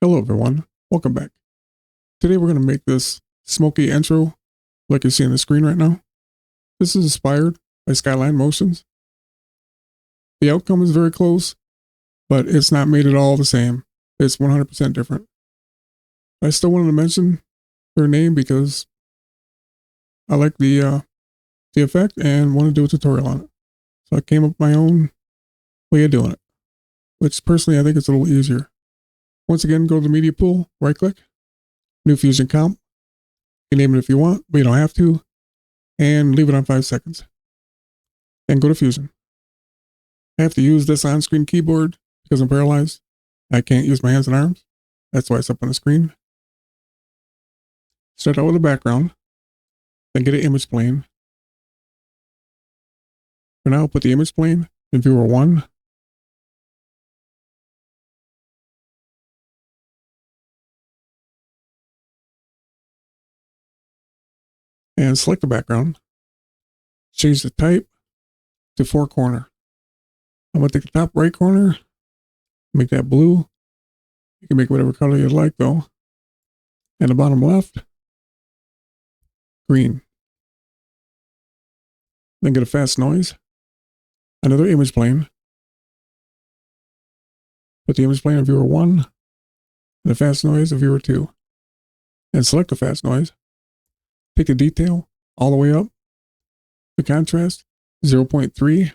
Hello everyone, welcome back. Today we're going to make this smoky intro like you see on the screen right now. This is inspired by Skyline Motions. The outcome is very close, but it's not made at all the same. It's 100% different. I still wanted to mention their name because I like the effect and want to do a tutorial on it. So I came up with my own way of doing it, which personally I think it's a little easier. Once again, go to the media pool, right click, new Fusion comp. You can name it if you want, but you don't have to. And leave it on 5 seconds. Then go to Fusion. I have to use this on-screen keyboard because I'm paralyzed. I can't use my hands and arms. That's why it's up on the screen. Start out with a background. Then get an image plane. For now, put the image plane in viewer 1. And select the background. Change the type to 4 corner. I'm going to take the top right corner, make that blue. You can make whatever color you'd like though. And the bottom left, green. Then get a fast noise. Another image plane. Put the image plane in viewer 1 and the fast noise in viewer 2. And select the fast noise. Take the detail all the way up. The contrast, 0.3.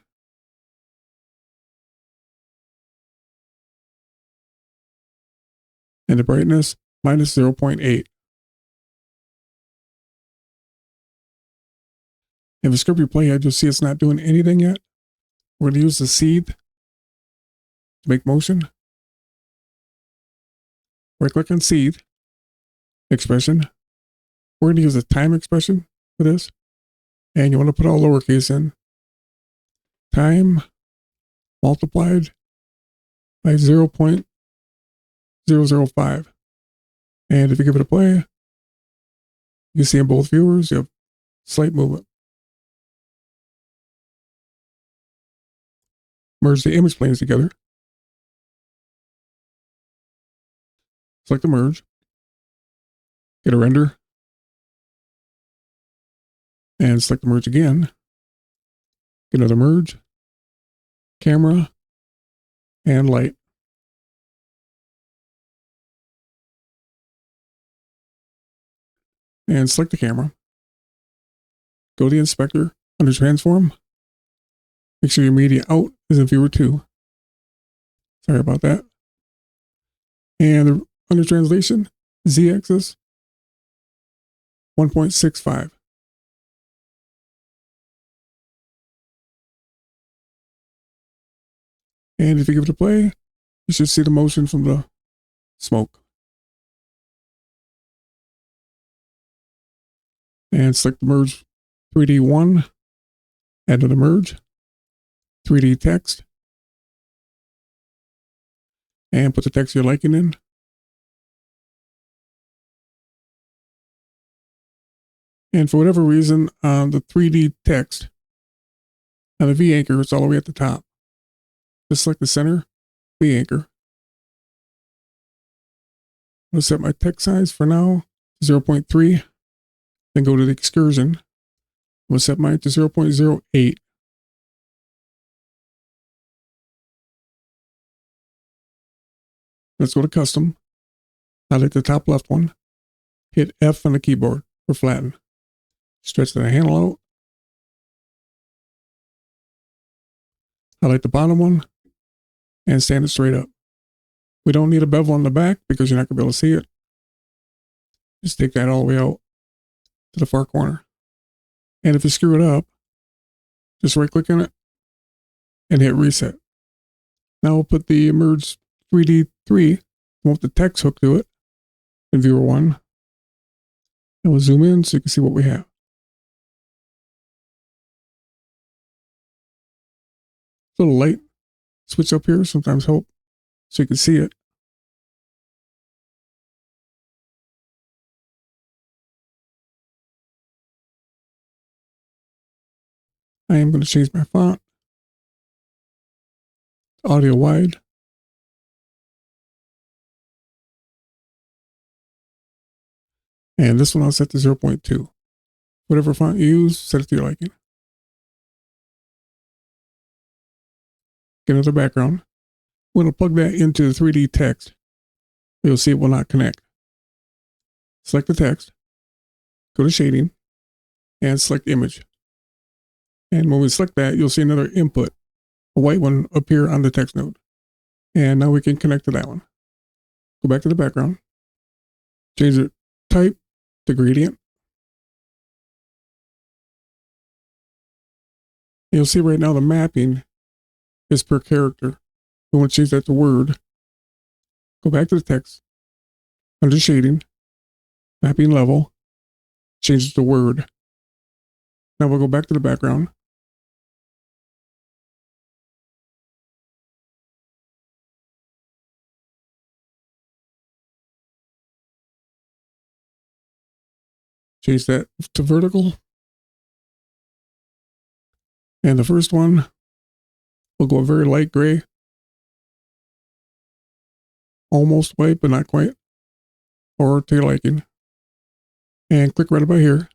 And the brightness, minus 0.8. If you skip your playhead, you'll see it's not doing anything yet. We're going to use the seed to make motion. Right click on seed, expression. We're going to use the time expression for this. And you want to put all lowercase in. Time multiplied by 0.005. And if you give it a play, you see in both viewers, you have slight movement. Merge the image planes together. Select the merge. Get a render. And select the merge again. Get another merge. Camera. And light. And select the camera. Go to the inspector under transform. Make sure your media out is in viewer 2. Sorry about that. And under translation, z-axis 1.65. And if you give it a play, you should see the motion from the smoke. And select the merge 3D 1, add to the merge, 3D text, and put the text you're liking in. And for whatever reason, the 3D text on the V anchor is all the way at the top. Just select the center V anchor. I'm going to set my text size for now to 0.3. Then go to the excursion. I'm going to set mine to 0.08. Let's go to custom. Highlight the top left one. Hit F on the keyboard for flatten. Stretch the handle out. Highlight the bottom one and stand it straight up. We don't need a bevel on the back because you're not going to be able to see it. Just take that all the way out to the far corner. And if you screw it up, just right click on it and hit reset. Now we'll put the merge 3D3, we'll put the text hook to it in viewer 1. And we'll zoom in so you can see what we have. Little light switch up here sometimes help so you can see it. I am going to change my font to audio wide. And this one I'll set to 0.2. Whatever font you use, set it to your liking. Get another background. We're going to plug that into the 3D text. You'll see it will not connect. Select the text, go to shading, and select image. And when we select that, you'll see another input, a white one, appear on the text node. And now we can connect to that one. Go back to the background, change the type to gradient. You'll see right now the mapping is per character. We want to change that to word. Go back to the text, under shading, mapping level, change it to word. Now we'll go back to the background. Change that to vertical. And the first one, we'll go a very light gray. Almost white, but not quite. Or to your liking. And click right about here.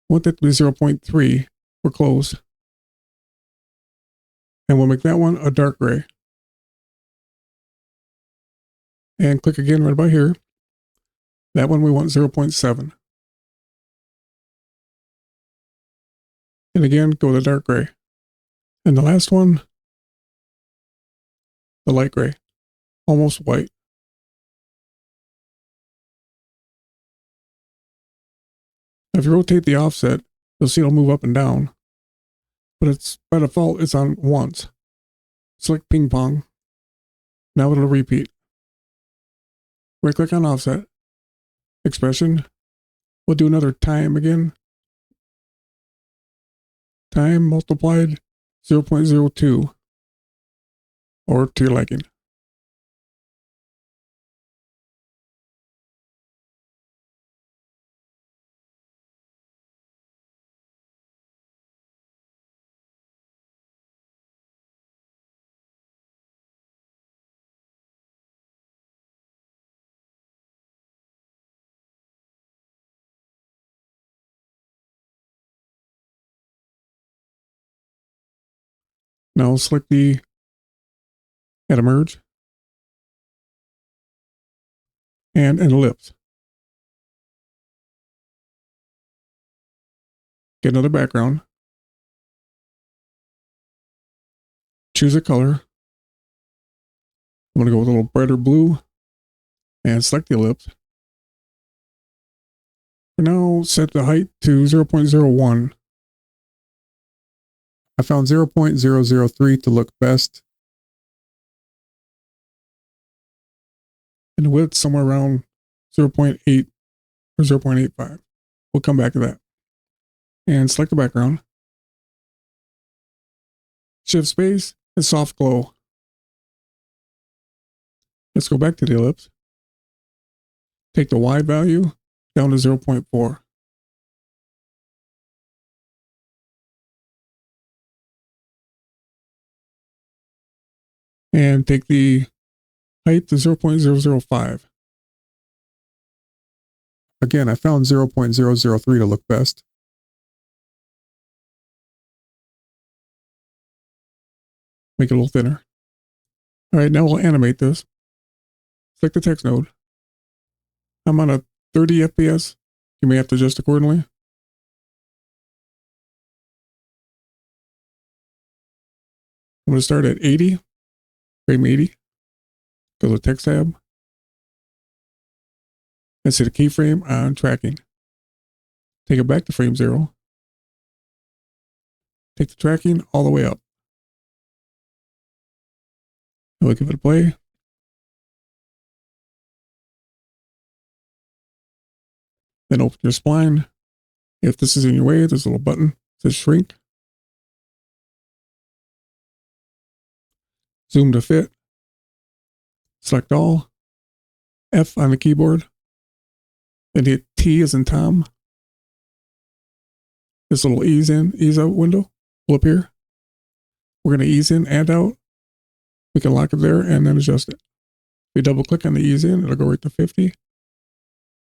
Want that to be 0.3. We're close. And we'll make that one a dark gray. And click again right about here. That one we want 0.7. And again, go with the dark gray. And the last one, the light gray. Almost white. Now if you rotate the offset, you'll see it'll move up and down. But it's by default, it's on once. Select ping pong. Now it'll repeat. Right click on offset. Expression. We'll do another time again. Time multiplied 0.02. Or to your liking. Now select the add a merge and an ellipse. Get another background. Choose a color. I'm going to go with a little brighter blue and select the ellipse. For now, set the height to 0.01. I found 0.003 to look best. And the width somewhere around 0.8 or 0.85. We'll come back to that. And select the background. Shift space and soft glow. Let's go back to the ellipse. Take the Y value down to 0.4. And take the height to 0.005. Again, I found 0.003 to look best. Make it a little thinner. All right, now we'll animate this. Select the text node. I'm on a 30 FPS. You may have to adjust accordingly. I'm going to start at 80, frame 80. Go to the text tab. And set a keyframe on tracking. Take it back to frame 0. Take the tracking all the way up. And we'll give it a play. Then open your spline. If this is in your way, there's a little button that says shrink. Zoom to fit. Select all. F on the keyboard. Then hit T as in Tom. This little ease in, ease out window will appear. We're going to ease in and out. We can lock it there and then adjust it. If we double click on the ease in, it'll go right to 50.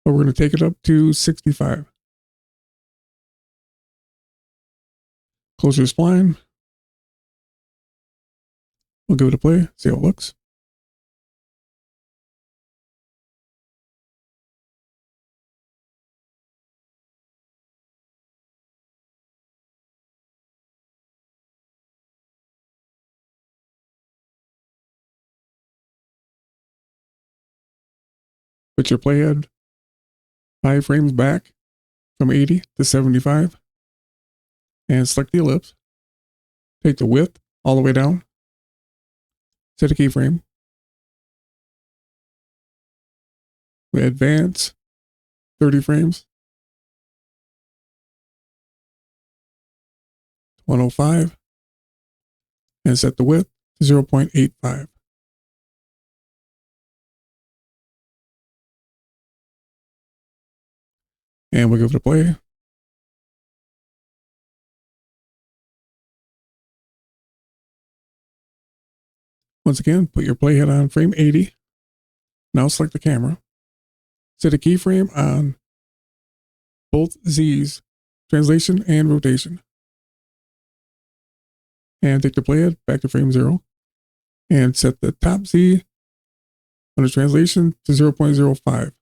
but we're going to take it up to 65. Close your spline. We'll give it a play, see how it looks. Put your playhead 5 frames back from 80 to 75 and select the ellipse. Take the width all the way down. Set a keyframe. We advance 30 frames. 105 and set the width to 0.85. And we'll give it a play. Once again, put your playhead on frame 80. Now select the camera. Set a keyframe on both Z's, translation and rotation. And take the playhead back to frame 0. And set the top Z under translation to 0.05.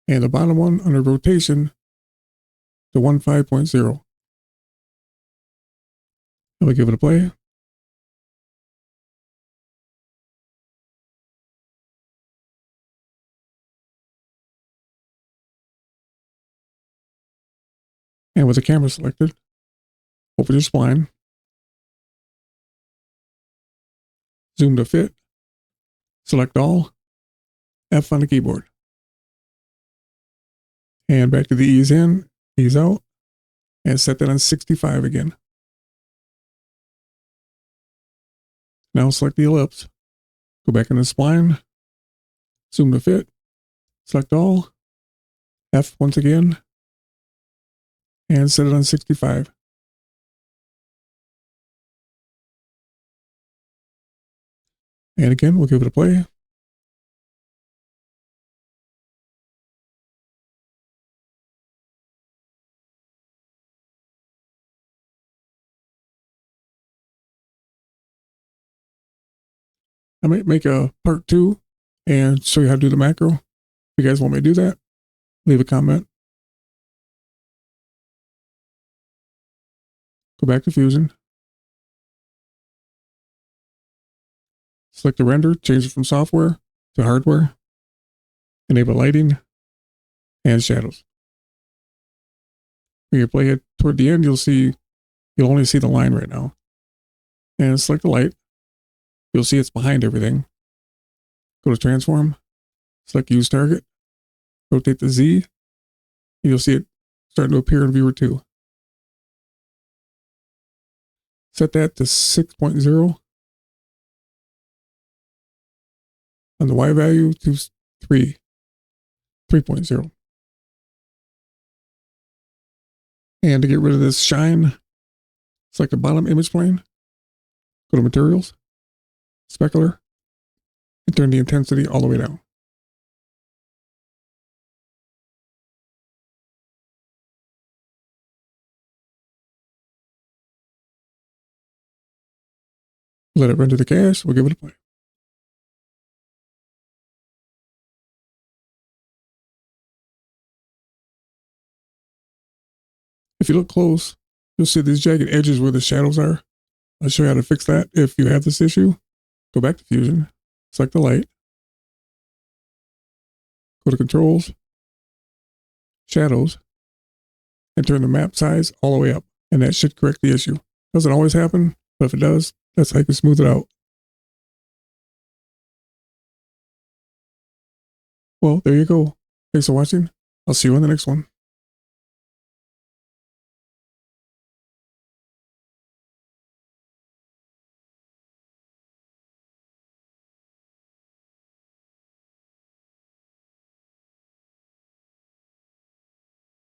And the bottom one under rotation to 15.0. And we give it a play. And with the camera selected, open your spline. Zoom to fit. Select all. F on the keyboard. And back to the ease in, ease out. And set that on 65 again. Now select the ellipse. Go back in the spline. Zoom to fit. Select all. F once again. And set it on 65. And again, we'll give it a play. I might make a part 2 and show you how to do the macro. If you guys want me to do that, leave a comment. Go back to Fusion. Select the render, change it from software to hardware. Enable lighting and shadows. When you play it toward the end, you'll only see the line right now. And select the light. You'll see it's behind everything. Go to transform, select use target, rotate the Z, and you'll see it starting to appear in viewer 2. Set that to 6.0. On the Y value to 3.0. And to get rid of this shine, select the bottom image plane, go to materials, specular, and turn the intensity all the way down. Let it render the cache, we'll give it a play. If you look close, you'll see these jagged edges where the shadows are. I'll show you how to fix that if you have this issue. Go back to Fusion, select the light, go to Controls, Shadows, and turn the map size all the way up. And that should correct the issue. Doesn't always happen, but if it does, that's how you can smooth it out. Well, there you go. Thanks for watching. I'll see you on the next one.